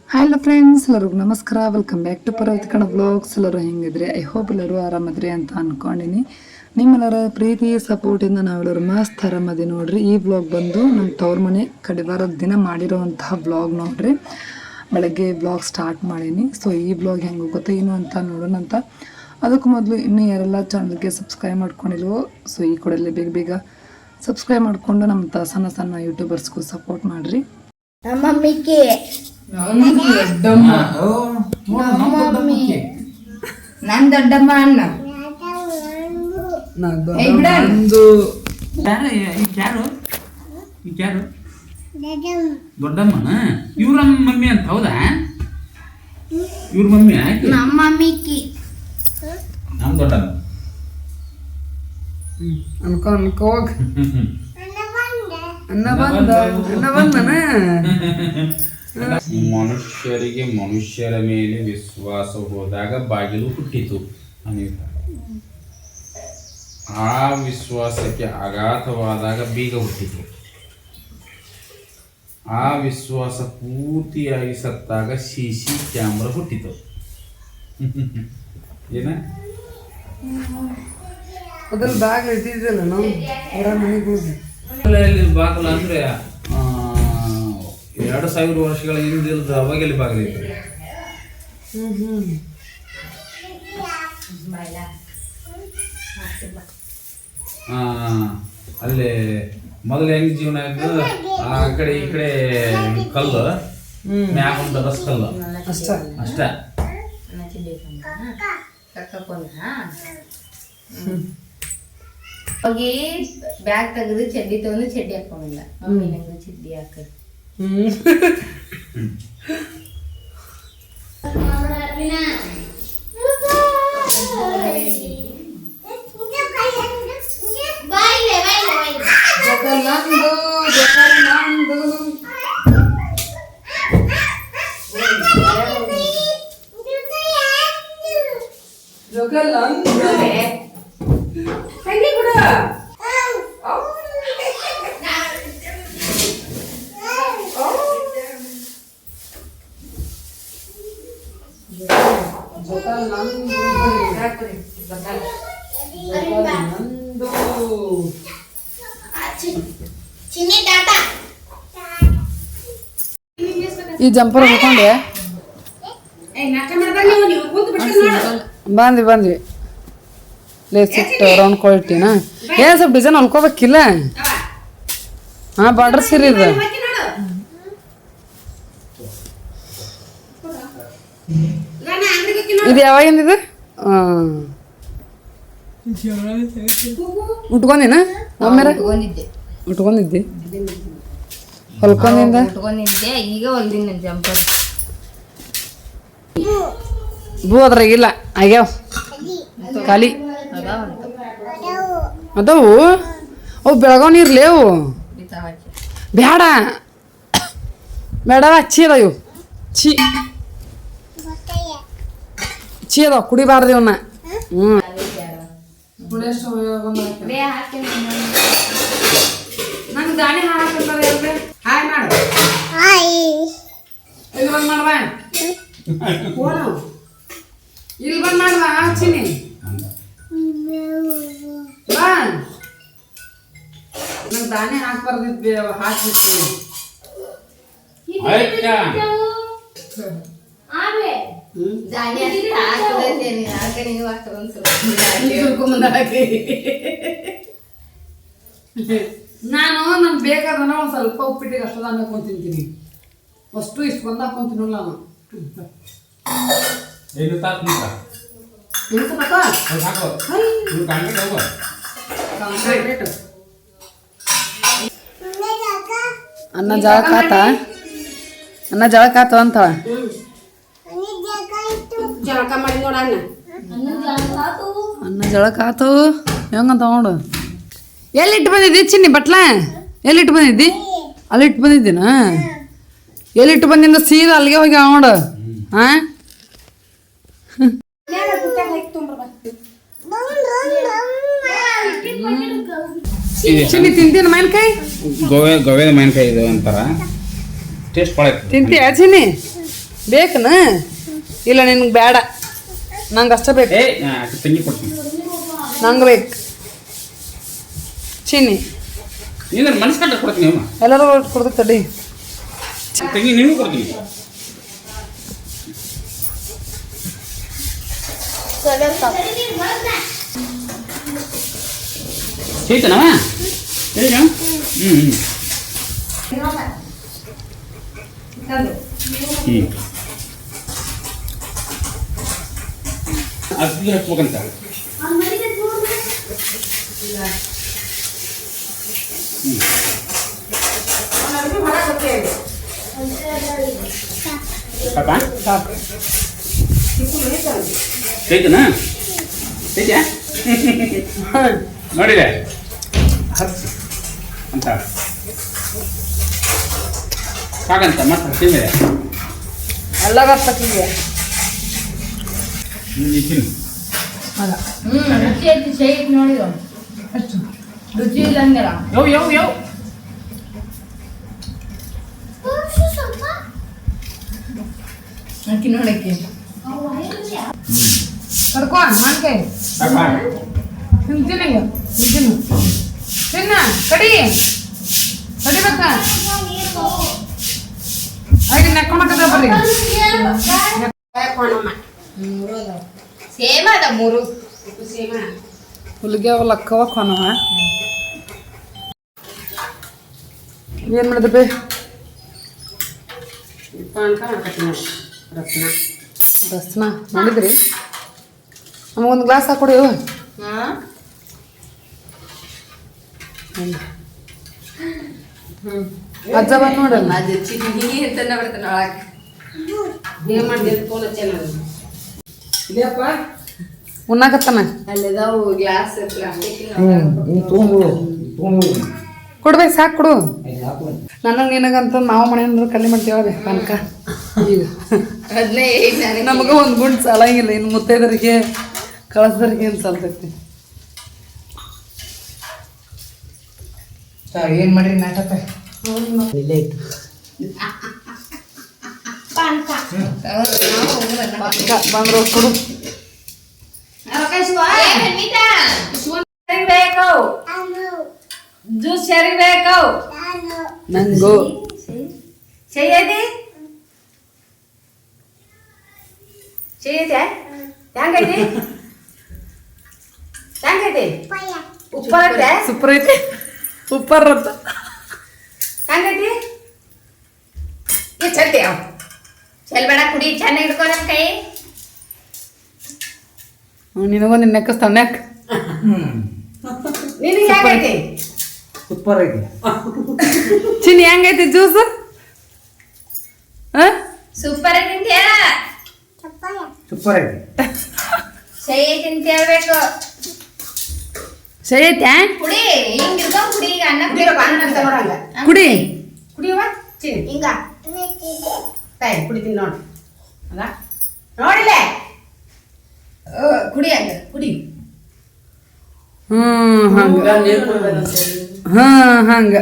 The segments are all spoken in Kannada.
ಹಲೋ ಫ್ರೆಂಡ್ಸ್, ಎಲ್ಲರಿಗೂ ನಮಸ್ಕಾರ. ವೆಲ್ಕಮ್ ಬ್ಯಾಕ್ ಟು ಪರ್ವತ ಕಣ ಬ್ಲಾಗ್ಸ್. ಎಲ್ಲರೂ ಹೆಂಗಿದ್ರಿ? ಐ ಹೋಪ್ ಎಲ್ಲರೂ ಆರಾಮದ್ರಿ ಅಂತ ಅನ್ಕೊಂಡಿನಿ. ನಿಮ್ಮೆಲ್ಲರ ಪ್ರೀತಿ ಸಪೋರ್ಟಿಂದ ನಾವೆಲ್ಲರೂ ಮಸ್ತ್ ಆರಾಮದಿ ನೋಡ್ರಿ. ಈ ಬ್ಲಾಗ್ ಬಂದು ನಮ್ಮ ತವ್ರ ಮನೆ ಕಡೆ ಬರೋದು ದಿನ ಮಾಡಿರೋವಂತಹ ಬ್ಲಾಗ್ ನೋಡ್ರಿ. ಬೆಳಗ್ಗೆ ಬ್ಲಾಗ್ ಸ್ಟಾರ್ಟ್ ಮಾಡೀನಿ. ಸೊ ಈ ಬ್ಲಾಗ್ ಹೆಂಗೆ ಗೊತ್ತಾ ಏನು ಅಂತ ನೋಡೋಣ ಅಂತ. ಅದಕ್ಕೂ ಮೊದಲು ಇನ್ನೂ ಯಾರೆಲ್ಲ ಚಾನಲ್ಗೆ ಸಬ್ಸ್ಕ್ರೈಬ್ ಮಾಡ್ಕೊಂಡಿಲ್ವೋ ಸೊ ಈ ಕೂಡಲೇ ಬೇಗ ಬೇಗ ಸಬ್ಸ್ಕ್ರೈಬ್ ಮಾಡಿಕೊಂಡು ನಮ್ಮ ಸಣ್ಣ ಸಣ್ಣ ಯೂಟ್ಯೂಬರ್ಸ್ಗೂ ಸಪೋರ್ಟ್ ಮಾಡಿರಿ. ಮಮ್ಮಿಗೆ ನಾನು ದೊಡ್ಡಮ್ಮ ಅಣ್ಣ ದೊಡ್ಡಮ್ಮನ ಇವ್ರ ಮಮ್ಮಿ ಅಂತ ಹೌದಾ? ಇವ್ರ ಮಮ್ಮಿ ನಮ್ಮ ಮಮ್ಮಿಗೆ ನಮ್ ದೊಡ್ಡಮ್ಮ ಅನ್ಕೋ ಅನ್ನ ಬಂದನ. ಮನುಷ್ಯರಿಗೆ ಮನುಷ್ಯರ ಮೇಲೆ ವಿಶ್ವಾಸ ಹೋದಾಗ ಬಾಗಿಲು ಹುಟ್ಟಿತು ಅನೇಕ. ಆ ವಿಶ್ವಾಸಕ್ಕೆ ಆಘಾತವಾದಾಗ ಬೀಗ ಹುಟ್ಟಿತು. ಆ ವಿಶ್ವಾಸ ಪೂರ್ತಿಯಾಗಿ ಸತ್ತಾಗ ಸಿಸಿ ಕ್ಯಾಮ್ರಾ ಹುಟ್ಟಿತು. ಏನ ಅದ್ರಲ್ಲಿ ಬ್ಯಾಗ್ ಇಟ್ಟಿದ್ದಲ್ಲ ನಾವು ಅವರ ಮನೆಗೆ ಹೋಗಿ ಬಾಗಿಲು ಅಂದ್ರೆ 2000 ವರ್ಷಗಳ ಹಿಂದಿಲ್ದ ಅವಾಗೆಲ್ಲಿ ಬಾಗಿಲೈತೆ. ಅಲ್ಲಿ ಮೊದಲು ಹೆಂಗ್ ಜೀವನ ಆಯ್ತು, ಆ ಕಡೆ ಈ ಕಡೆ ಕಲ್ಲು, ಮ್ಯಾಗ ಒಂದು ರಸ್ ಕಲ್ಲು ಅಷ್ಟ. ಹೋಗಿ ಬ್ಯಾಗ್ ತೆಗೆದು ಚಡ್ಡಿ ತಗೊಂಡು ಚಡ್ಡಿ ಹಾಕೊಂಡಿಲ್ಲ. ಮಮ್ಮಿ ನಂಗೆ ಚಡ್ಡಿ ಹಾಕ. ಈ ಜಂಪರ್ ಹಾಕೊಂಡೆ ಬಂದ್ವಿ ಸಿಟ್ಟು ರೌಂಡ್ ಕೊಟ್ಟಿನ. ಏನು ಸ್ವಲ್ಪ ಡಿಸೈನ್ ಹೊಲ್ಕೋಬೇಕಿಲ್ಲ? ಹಾಂ, ಬಾರ್ಡರ್ ಸೀರೆ ಇದು. ಇದು ಯಾವಾಗಿಂದಿದೆ? ಉಟ್ಕೊಂಡಿನ ಒಮ್ಮೆ ಉಟ್ಕೊಂಡಿದ್ದೆ ಹೊಲ್ಕೊಂಡಿಂದ ಉಟ್ಕೊಂಡಿದ್ದೆ. ಈಗ ಹೊಲ್ದಿನ ಜಂಪರ್ ಭೂ ಅದ್ರಾಗಿಲ್ಲ, ಆಗ್ಯಾವ ಖಾಲಿ ಅದವು. ಅವು ಬೆಳಗಾವ್ ನೀರ್ಲಿ ಅವು ಬೇಡ ಬೇಡ ಚೀ ಅದಾವ ಇವು. ಚೀ ಅದಾವ, ಕುಡಿಬಾರ್ದು ಇವನ್ನ. ನಂಗೆ ದಾಣಿ ಹಾಕಂತಾರೆ. ಹಾಯ್ ಮಾಡು, ಇಲ್ಲಿ ಬಂದು ಮಾಡುವ, ಇಲ್ಲಿ ಬಂದು ಮಾಡುವ ಹಚ್ಚಿನಿ ಬಾ. ನಂಗೆ ದಾಣಿ ಹಾಕ್ಬಾರ್ದಿದ್ದೆ, ಹಾಕ್ಬಿಟ್ಟು ನಾನು ನಮ್ಗೆ ಬೇಕಾದನ ಒಂದು ಸ್ವಲ್ಪ ಉಪ್ಪಿಟ್ಟಿಗೆ ಅಷ್ಟು ಹಾಕೊಂಡು ತಿಂತೀನಿ. ಅಷ್ಟು ಇಷ್ಟು ಬಂದು ಹಾಕೊಂತೀನಲ್ಲ ನಾನು. ಅನ್ನ ಜಳಕಾತ ಅಂತ ಅನ್ನ ಜಳಕಾತು ಹೆಂಗಂತ ನೋಡು. ಎಲ್ಲಿಟ್ಟು ಬಂದಿದ್ದಿ ಚಿನ್ನಿ ಬಟ್ಲ? ಎಲ್ಲಿಟ್ಟು ಬಂದಿದ್ದಿ? ಅಲ್ಲಿಟ್ಟು ಬಂದಿದ್ದೀನ? ಎಲ್ಲಿಟ್ಟು ಬಂದಿಂದ ಸೀದಾ ಅಲ್ಲಿಗೆ ಹೋಗಿ ನೋಡು. ಹಾಂ, ಚಿನ್ನಿ ತಿಂತೀನಿ ಮಾವಿನಕಾಯಿ? ಗೋವೆದ ಮಾವಿನಕಾಯಿ ಇದು ಅಂತಾರ. ಟೇಸ್ಟ್ ಭಾಳ ತಿಂತೀಯ ಚಿನ್ನಿ? ಬೇಕನ ಇಲ್ಲ ನಿನ್ಗೆ ಬೇಡ ನಂಗೆ ಅಷ್ಟೇ ಬೇಕು ತಂಗಿ ಕೊಡ್ತೀನಿ ನಂಗೆ ಬೇಕು ಚಿನ್ನಿ ನೀನು ಮನಸ್ಕೊಂಡ್ರೆ ಕೊಡ್ತೀನಿ ಅಮ್ಮ ಎಲ್ಲರೂ ಕೊಡ್ಬೇಕು ತಡಿ ತಂಗಿ ನೀವು ಕೊಡ್ತೀನಿ ಚೈತನವ ಹೇಗ ಅಕ್ಕಿ ಹಚ್ಬೇಕಂತ ಚೈತನ ಚೈತ್ಯ ನೋಡಿದೆ ಹಚ್ಚ ಅಂತ ಸಾಕಂತ ಮತ್ತೆ ಹಚ್ಚಿದೆ ಎಲ್ಲ ಬರ್ತಿದ್ಯಾ ರುಚಿ ಐತಿ ಶೇಕ್ ನೋಡಿರೋ ಅಷ್ಟು ರುಚಿ ಇಲ್ಲ ಅಂದಿರ ಯೋ ಅಕ್ಕಿ ನೋಡಕ್ಕೆ ಕರ್ಕೊ ಮಾನ್ಕಾಯಿ ತಿಂತೀನಿ ತಿನ್ನ ಕಡಿಬೇಕ ಹಾಗೆ ನೆಕ್ಕೊಂಡಕ್ಕದ ಬರ್ರಿ ಸೇಮ್ ಅದ ಮೂರು ಹುಲಿಗೆ ಅವ ಲಕ್ಕವ ಕೊನವ ಏನು ಮಾಡಿದೆ ಬೇ ರಸ್ನ ಮಾಡಿದ್ರಿ ನಮಗೊಂದು ಗ್ಲಾಸ್ ಹಾಕೊಡಿ ಅಜ್ಜ ಬಂದು ನೋಡಲ್ಲ ಉಣ್ಣಾಕತ್ತಾನ ಕೊಡ್ಬೇಕು ಸಾಕು ಕೊಡು ನನಗೆ ನಿನಗಂತ ನಾವು ಮನೆಯಿಂದ ಕಲ್ಲಿ ಮಾಡ್ತೀವಿ ಕನಕ ಈಗ ನಮಗ ಒಂದು ಗುಂಡು ಸಾಲಂಗಿಲ್ಲ ಇನ್ನು ಮುತ್ತೈದರಿಗೆ ಕಳಸದರಿಗೆ ಏನು ಸಾಲ್ತೈತಿ ಏನು ಮಾಡ್ರಿ ನಾಟಕ ಇಲ್ಲೇ ಇತ್ತು ಬಂದ್ರು ಕೊಡು ಜ್ಯೂಸ್ ಸರಿಬೇಕು ನಂಗು చెయ్యేది చెయ్యతే ಹೆಂಗೈತಿ ಹೆಂಗೈತಿ ಉಪ್ಪರತ್ತೆ ಸೂಪರ್ ಐತಿ ಸೂಪರ್ ಅಂತ ಹೆಂಗೈತಿ ಈ ಚಲ್ತಿ ಚೆಲ್ಬೇಡ ಕುಡಿ ಚೆನ್ನಾಗಿ ಹಿಡ್ಕೊ ನನ್ನ ಕೈ ನಿನಗೂ ನಿನ್ನ ನೆಕ್ಕ ತಣ್ಣಕ್ ನಿನಗೆ ಹೆಂಗೈತಿ ಸೂಪರ್ ಐತಿ ಚಿನ್ನಿ ಹೆಂಗೈತಿ ಜ್ಯೂಸ್ ಸೂಪರ್ ತಿಂತೀಯ ಸೂಪರ್ ಐತಿ ಸೈ ಐತಿ ಅಂತ ಹೇಳ್ಬೇಕು ಸರಿ ಐತ್ಯಾ ಕುಡಿ ಹಿಂಗ್ ಹಿಡ್ಕೊಂಡ್ ಕುಡಿ ಈಗ ಅನ್ನ ನೋಡಂಗ ಕುಡಿ ಕುಡಿಯವ ಹಿಂಗ ತಾಯಿ ಕುಡಿತೀನಿ ನೋಡು ಅಲ್ಲ ನೋಡಿಲ್ಲ ಕುಡಿ ಹಂಗ ಕುಡಿ ಹಂಗ ಹಂಗ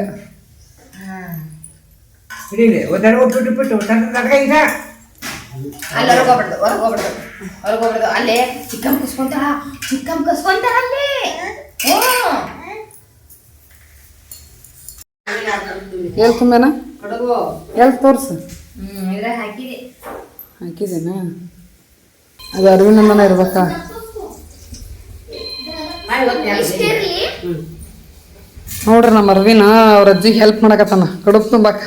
ಹಿಡೀಲಿ ಒಂದೆರಡು ಬಿಟ್ಟು ಬಿಟ್ಟು ನಾಟಕ ಈಗ ಅಲ್ಲಿ ಹೊರಗೋಗ್ಬಿಡ್ದು ಅಲ್ಲೇ ಚಿಕ್ಕಮ್ಮ ಕಸ್ಕೊಂತಾರ ಅಲ್ಲಿ ಎಲ್ಲಿ ತುಂಬೇನ ಎಲ್ಲಿ ತೋರ್ಸು ಇದ್ರಾಗ ಹಾಕಿದೆ ಹಾಕಿದೇನಾ ಅದು ಅರಿವಿನ ಮನ ಇರ್ಬೇಕಾ ಇಷ್ಟಿರ್ಲಿ ನೋಡ್ರಿ ನಮ್ಮ ಅರವಿನ ಅವ್ರ ಅಜ್ಜಿಗೆ ಹೆಲ್ಪ್ ಮಾಡಕತ್ತಾನ ಕಡುಬು ತುಂಬಾಕ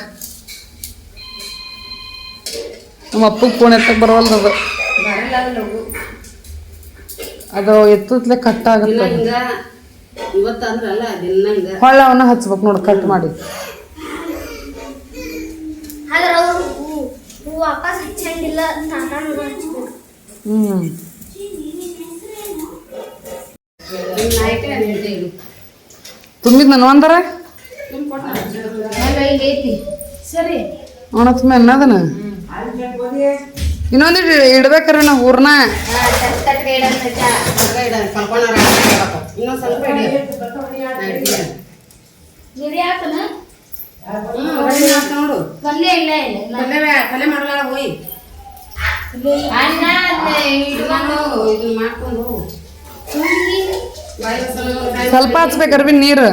ನಮ್ಮ ಅಪ್ಪಗೆ ಫೋನ್ ಎತ್ತಕ್ಕೆ ಬರವಲ್ದು ಅದು ಬರಲ್ಲ ಲಗು ಅದು ಎತ್ತುತ್ತಲೇ ಕಟ್ ಆಗುತ್ತೆ ಇವತ್ತಂದ್ರಲ್ಲ ದಿನಂಗ ಹೊಳ್ಳ ಅವನ್ನ ಹಚ್ಬೇಕು ನೋಡಿ ಕಟ್ ಮಾಡಿ ಆದ್ರೆ ಅವರು ವಾಪಸ್ ಹಚ್ಚಂಗಿಲ್ಲ ಹ್ಞೂ ತುಂಬಿದ್ ನಾನು ಅಂದಾರ ಐತಿ ಸರಿ ಅವನ ತುಂಬ ಅನ್ನದನ ಇನ್ನೊಂದು ಇಡ್ಬೇಕ್ರಿ ನಾ ಹೂರ್ನ ತಟ್ಟಗೆ ಇನ್ನೊಂದು ಸ್ವಲ್ಪ ಗಿಡಿ ಹಾಕನ ನೋಡು ಪಲ್ಯ ಇಲ್ಲ ಪಲ್ಯ ಮಾಡಲ್ಲ ಹೋಯ್ ಅಣ್ಣ ಇಟ್ಕೊಂಡು ಇದು ಮಾಡ್ಕೊಂಡು ಹೋಗು. ಸ್ವಲ್ಪ ಹಚ್ಬೇಕು ಅರ್ವಿ ನೀರು.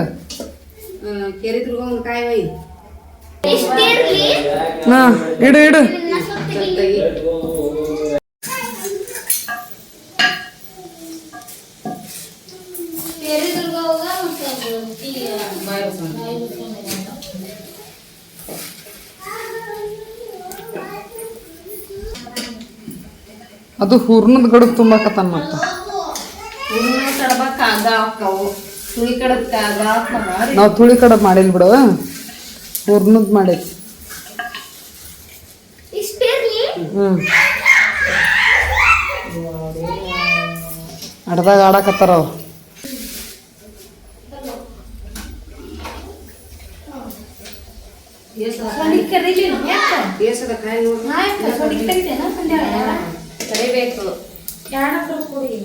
ಕೆರಿದ್ರಿಗೆ ಒಂದು ಕಾಯಿ ಒಯ್. ಎಷ್ಟಿರ್ಲಿ ಹಾ ಇಡು ಇಡು. ಇದನ್ನ ಸ್ವಲ್ಪ ತೆಗಿ. ಪೇರಿದುರ್ಗ ಹೋಗ ಮತ್ತೆ ಅದು ಹೂರ್ಣದ ಗಡುಗ್ ತುಂಬಾಕತ್ತಾನ ಮತ್ತ. ನಾವು ತುಳಿ ಕಡಬ್ ಮಾಡಿಲ್ ಬಿಡು, ಹೂರ್ಣದ್ ಮಾಡೈತಿ. ಇಷ್ಟಿರ್ಲಿ ಅಡ್ದಾಗ ಆಡಕತ್ತಾರ ಅವ್ರು. ದೇಶದ ಕಾಯಿ ಕರಿಬೇಕು.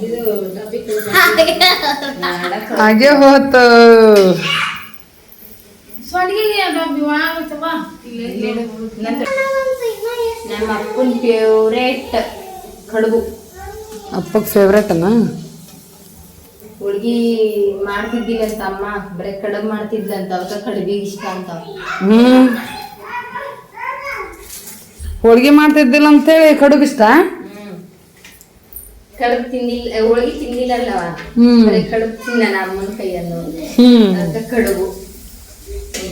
ಇದು ಡಬ್ಬಿ ಹಾಗೆ ಹೋತು. ನಮ್ಮ ಅಪ್ಪನ ಫೇವ್ರೇಟ್ ಕಡುಬು. ಅಪ್ಪಗ್ ಫೇವ್ರೇಟ್ ಅನ್ನ. ಹೋಳ್ಗಿ ಮಾಡ್ತಿದ್ದೀವಿ ಅಂತ ಅಮ್ಮ ಬರೀ ಕಡುಬು ಮಾಡ್ತಿದ್ಲಂತ, ಅವತ್ತ ಕಡುಬಿಗೆ ಇಷ್ಟ ಅಂತ. ಹೋಳ್ಗೆ ಮಾಡ್ತಿದ್ದಿಲ್ಲ ಅಂತೇಳಿ ಕಡುಬು ಇಷ್ಟ. ಕಡುಬು ತಿಂದಿಲ್ಲ, ಹೋಳ್ಗಿ ತಿಂದಿಲ್ಲಲ್ಲವ, ಬರೀ ಕಡುಬು ತಿನ್ನ ಅಮ್ಮನ ಕೈಯನ್ನು. ಅದಕ್ಕೆ ಕಡುಬು.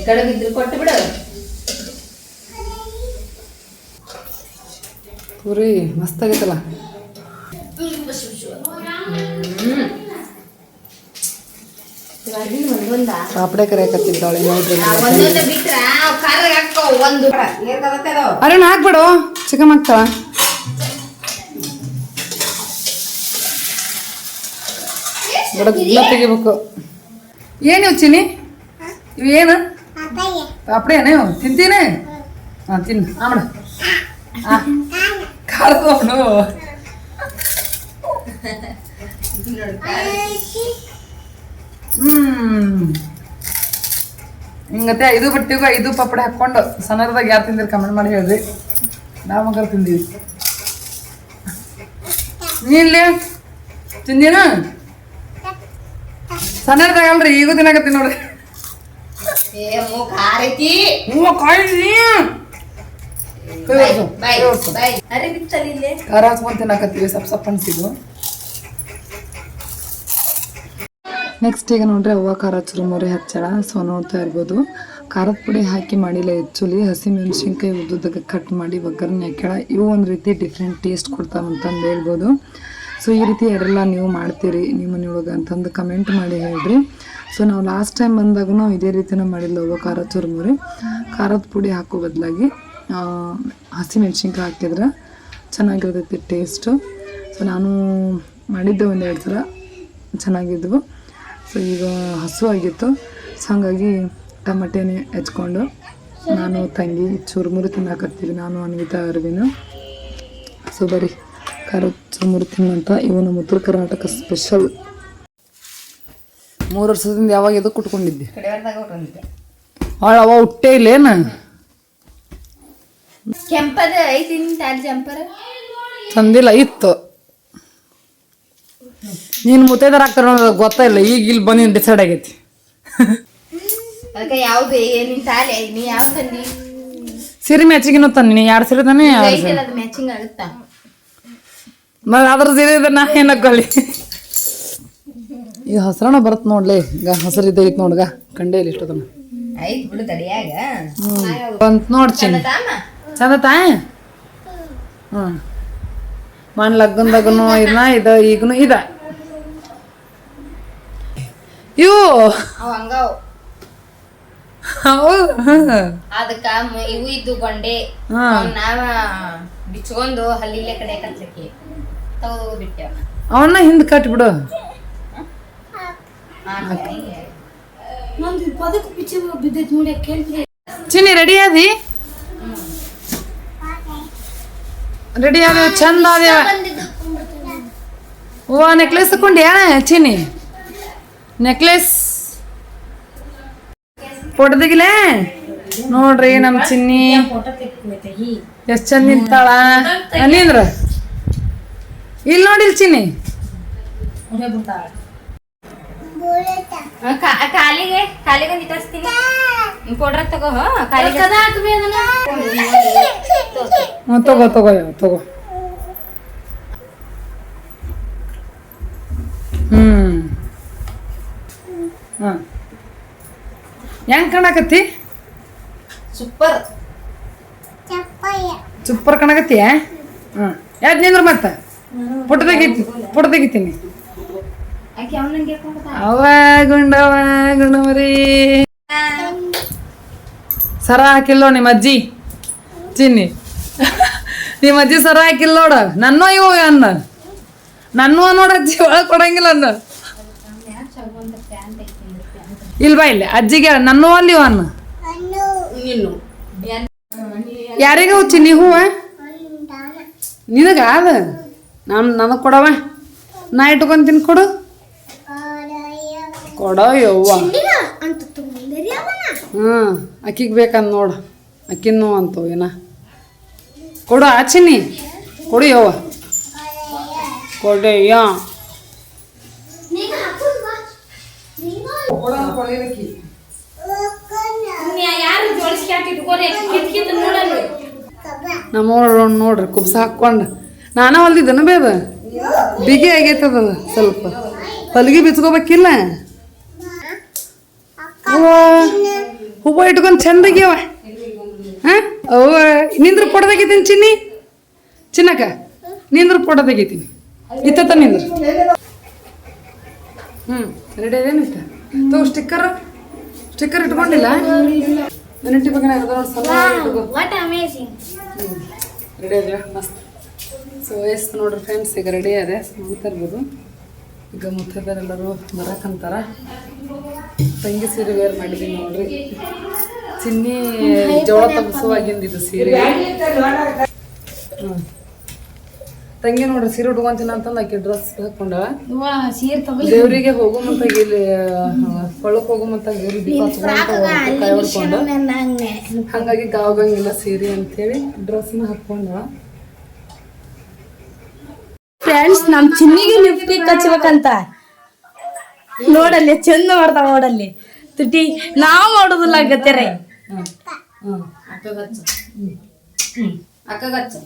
ಕಡುಬು ಇದ್ರು ಕೊಟ್ಟು ಬಿಡು. ಪೂರಿ ಮಸ್ತ್ ಆಗೈತಲ್ಲ. ಪಾಪಡೆ ಕರಿಯಾಕತ್ತಿದ್ದಾಳೆ ನೋಡ್ರಿ. ಒಂದೊಂದ ಬಿಟ್ರ ಖಾರ ಹಾಕೋ ಒಂದು ಅರೆ ಹಾಕ್ಬಿಡು, ಚಿಕನ್ ಹಾಕ್ತಾಳ. ತೆಗಿಬೇಕು. ಏನು ಚಿನಿ ಇವೇನು ಪಾಪಡೆ ಏನು ತಿಂತೀನಿ? ಹಾಂ ತಿನ್ನು. ಆಮೇಲೆ ಕಾಡ್ದವನು ಹಿಂಗತ್ತೆ 5 ಬಟ್ಟಿಗೂ 5 ಪಾಪಡೆ ಹಾಕ್ಕೊಂಡು ಸಣ್ಣದಾಗ ಯಾರು ತಿಂದಿರಿ ಕಮೆಂಟ್ ಮಾಡಿ ಹೇಳ್ರಿ. ನಾವು ಮಗರು ತಿಂದೀವಿ. ನೀನ್ಲಿ ತಿಂದಿನ? ಸಣ್ಣದಾಗ ಅಲ್ರಿ, ಈಗೂ ತಿನ್ನಕತ್ತೀನಿ ನೋಡ್ರಿ. ಖಾರ ಹಚ್ಕೊಂಡ್ ತಿನ್ನಕತ್ತೀವಿ, ಸಪ್ ಅನ್ಸಿದ್ವು. ನೆಕ್ಸ್ಟ್ ಈಗ ನೋಡ್ರಿ ಅವ್ವ ಖಾರ ಚುರುಮುರಿ ಹಚ್ಚಳ. ಸೊ ನೋಡ್ತಾ ಇರ್ಬೋದು, ಖಾರದ ಪುಡಿ ಹಾಕಿ ಮಾಡಿಲ್ಲ, ಹೆಚ್ಚುಲಿ ಹಸಿ ಮೆಣಸಿನ್ಕಾಯಿ ಉದ್ದುದಾಗ ಕಟ್ ಮಾಡಿ ಒಗ್ಗರಣೆ ಹಾಕ್ಯಾಳ. ಇವು ಒಂದು ರೀತಿ ಡಿಫ್ರೆಂಟ್ ಟೇಸ್ಟ್ ಕೊಡ್ತಾವಂತಂದು ಹೇಳ್ಬೋದು. ಸೊ ಈ ರೀತಿ ಯಾರೆಲ್ಲ ನೀವು ಮಾಡ್ತೀರಿ ನಿಮ್ಮ ಮನೆಯೊಳಗೆ ಅಂತಂದು ಕಮೆಂಟ್ ಮಾಡಿ ಹೇಳ್ರಿ. ಸೊ ನಾವು ಲಾಸ್ಟ್ ಟೈಮ್ ಬಂದಾಗ ನಾವು ಇದೇ ರೀತಿನ ಮಾಡಿಲ್ಲ ಅವ್ವ ಖಾರ ಚುರುಮುರಿ. ಖಾರದ ಪುಡಿ ಹಾಕೋ ಬದಲಾಗಿ ಹಸಿ ಮೆಣಸಿನ್ಕಾಯಿ ಹಾಕಿದ್ರೆ ಚೆನ್ನಾಗಿರ್ತೈತಿ ಟೇಸ್ಟು. ಸೊ ನಾನು ಮಾಡಿದ್ದೆ 1-2 ಸಲ, ಚೆನ್ನಾಗಿದ್ವು. ಸೊ ಈಗ ಹಸು ಆಗಿತ್ತು, ಸೊ ಹಾಗಾಗಿ ಟಮಟೆನೇ ಹೆಚ್ಕೊಂಡು ನಾನು ತಂಗಿ ಚುರುಮುರಿ ತಿನ್ನಾಕತ್ತೀವಿ, ನಾನು ಅನ್ವಿತಾ ಅರವಿನ. ಸೊ ಬರೀ ಖಾರ ಚುರುಮುರಿ ತಿನ್ನಂತ. ಇವು ನಮ್ಮ ಉತ್ತರ ಕರ್ನಾಟಕ ಸ್ಪೆಷಲ್. 3 ವರ್ಷದಿಂದ ಯಾವಾಗ ಎದು ಕುಟ್ಕೊಂಡಿದ್ದೆ ಅವ ಹುಟ್ಟೇ ಇಲ್ಲೇನ? ಕೆಂಪದ ಐತಿ ಜಂಪರ್ ತಂದಿಲ್ಲ, ಇತ್ತು. ನೀನು ಮುತ್ತೈದರ ಆಗ್ತಾರ ಗೊತ್ತಿಲ್ಲ, ಈಗ ಇಲ್ಲಿ ಬಂದು ಡಿಸೈಡ್ ಆಗೈತಿ. ಅದಕ್ಕೆ ಯಾವ್ದು ನಿನ್ ತಾಲೆ ನೀ ಯಾವ ತಂದಿ? ಸೀರೆ ಮ್ಯಾಚಿಂಗ್ ತಂದಿನಿ, 2 ಸೀರೆ ತಾನೆ. ಮ್ಯಾಚಿಂಗ್ ಆಗುತ್ತಾ? ಅದ್ರ ಸೀರೆ ನಾ ಏನಕ್ಕಲ್ಲಿ ಈಗ ಹಸ್ರಣ ಬರತ್ ನೋಡ್ಲಿ. ಈಗ ಹಸರಿದ್ದ ಐತ್ ನೋಡ್ಗ, ಕಂಡೇ ಇಲ್ಲ ಇಷ್ಟೊತ್ತನ ಐತ್ ಬಿಡು ತಡಿಯಾಗ ಬಂತ ನೋಡ್ತೀನಿ. ಚಂದ ತಾ? ಮನ್ ಲಗ್ನದಾಗನು ಇದನ್ನ ಇದ ಈಗನು ಇದ. ಇವು ಹಂಗಾವ್ ಹೌದು. ಅದಕ್ಕ ಇವು ಇದ್ದು ಗೊಂಡೆ ನಾವ ಬಿಚ್ಕೊಂಡು ಹಲ್ಲಿಲೆ ಕಡೆ ಕಚ್ಚಕ್ಕೆ ತಗದು ಬಿಟ್ಟೆವ. ಅವನ್ನ ಹಿಂದ್ ಕಟ್ಬಿಡು. ಚಿನ್ನಿ ರೆಡಿ ಆದಿ? ರೆಡಿ ಆದ, ಚಂದ ಆದ್ಯಾವ. ಓ ನೆಕ್ಲೆಸ್ ತಕೊಂಡ್ಯಾ ಚಿನ್ನಿ? ನೆಕ್ಲೆಸ್ ಫೋಟೋ ತೆಗಿಲೆ ನೋಡ್ರಿ. ನಮ್ ಚಿನ್ನಿ ಎಷ್ಟ್ ಚಂದ ನಿಂತಾಳ. ನಿಂದ್ರ ಇಲ್ಲಿ ನೋಡಿ ಚಿನ್ನಿ ಕಾಲಿಗೆ ಒಂದು ಇಟ್ಟಿಸ್ತೀನಿ ಪೌಡ್ರ ತಗೋ ಕಾಲಿಗೆ ತಗೋ ತಗೋ ತಗೋ ಹೆಂಗ್ ಕಾಣಕತ್ತಿ ಸೂಪರ್ ಸೂಪರ್ ಕಾಣಕತ್ತಿ ಯಾವ್ದು ನಿಂದ್ರ ಮತ್ತ ಫೋಟೋ ತೆಗಿತೀನಿ ಅವ ಗುಂಡವರಿ ಸರ ಹಾಕಿಲ್ಲೋ ನಿಮ್ಮ ಅಜ್ಜಿ ಚಿನ್ನಿ ನಿಮ್ಮ ಅಜ್ಜಿ ಸರ ಹಾಕಿಲ್ಲ ನೋಡ ನನ್ನೋ ಇವು ಅನ್ನ ನನ್ನೂ ನೋಡ ಅಜ್ಜಿ ಒಳಗೆ ಕೊಡಂಗಿಲ್ಲ ಅನ್ನ ಇಲ್ವಾ ಇಲ್ಲ ಅಜ್ಜಿಗೆ ನನ್ನೂ ಅಲ್ಲಿ ಅನ್ನ ಯಾರಿಗ ಚಿನ್ನಿ ಹೂವ ನಿನಗ ಅದ ನನಗೆ ಕೊಡವ ನಾ ಇಟ್ಕೊಂತೀನಿ ಕೊಡು ಕೊಡೋ ಯವ್ವ ಅಕ್ಕಿಗೆ ಬೇಕಂದ್ ನೋಡು ಅಕ್ಕಿನೂ ಅಂತವು ಏನ ಕೊಡು ಆಚಿನಿ ಕೊಡು ಯವ್ವ ಕೊಡೆಯ್ಯ ಯಾರು ಜೋಡಿಸಿ ಇಟ್ಕೋರಿ ಕಿತ್ ನೋಡಲ್ಲ ನಮ್ಮವ್ರು ನೋಡ್ರಿ ಕುಬ್ಸ ಹಾಕ್ಕೊಂಡು ನಾನ ಹೊಲ್ದಿದ್ದನ ಬೇದ ಬಿಗಿ ಆಗೈತದ ಸ್ವಲ್ಪ ಹೊಲಿಗೆ ಬಿಚ್ಕೋಬೇಕಿಲ್ಲ ಹೂವ ಇಟ್ಕೊಂಡು ಚಂದಾಗ್ಯವ ಅವ ನಿಂದ್ರ ಫೋಟೋ ತೆಗಿತೀನಿ ಚಿನ್ನಿ ಚಿನ್ನಕ್ಕ ನಿಂದ್ರ ಫೋಟೋ ತೆಗಿತೀನಿ ಇತ್ತ ನಿಂದ್ರ ರೆಡಿ ಅದೇನು ಇತ್ತ ತಗೋ ಸ್ಟಿಕ್ಕರ್ ಇಟ್ಕೊಂಡಿಲ್ಲ ನಾನು ಇಟ್ಬೇಕು ವಾಟ್ ಅಮೇಜಿಂಗ್ ರೆಡಿ ಅದ ಮಸ್ತ್ ಸೊ ಎಸ್ ನೋಡ್ರಿ ಫ್ರೆಂಡ್ಸ್ ಈಗ ರೆಡಿ ಅದೇ ನೋಡ್ತಾ ಇರ್ಬೋದು ಈಗ ಮುತ್ತೈದರೆಲ್ಲರೂ ಬರಕಂತಾರ ತಂಗಿ ಸೀರೆ ವೇರ್ ಮಾಡಿದ್ದೀನಿ ನೋಡ್ರಿ ಚಿನ್ನಿ ಜೋಳ ತಗಸುವಾಗಿಂದಿದ್ದು ಸೀರೆ ತಂಗಿ ನೋಡ್ರಿ ಸೀರೆ ಉಟ್ಕೊಂತೀನಿ ಅಂತಂದು ಆಕೆ ಡ್ರೆಸ್ ಹಾಕೊಂಡವ ದೇವ್ರಿಗೆ ಹೋಗೋ ಮತ್ತಾಗ ಇಲ್ಲಿ ಹೊಳಕ್ ಹೋಗೋ ಮತ್ತಾಗ ಕೈ ಹೊಡ್ಕೊಂಡು ಹಂಗಾಗಿ ಗಾವಗಂಗಿಲ್ಲ ಸೀರೆ ಅಂತೇಳಿ ಡ್ರೆಸ್ನ ಹಾಕೊಂಡವ ಫ್ರೆಂಡ್ಸ್ ನಮ್ ಚಿನ್ನಿಗೆ ಲಿಪ್ಸ್ಟಿಕ್ ಹಚ್ಬೇಕಂತ ನೋಡಲ್ಲಿ ಚಂದ ಮಾಡ್ತಾವ ನೋಡಲ್ಲಿ ತುಟಿ ನಾವ್ ಮಾಡೋದಿಲ್ಲ ಗತ್ತೆರೆ ಅಕ್ಕಗಚ್ಚು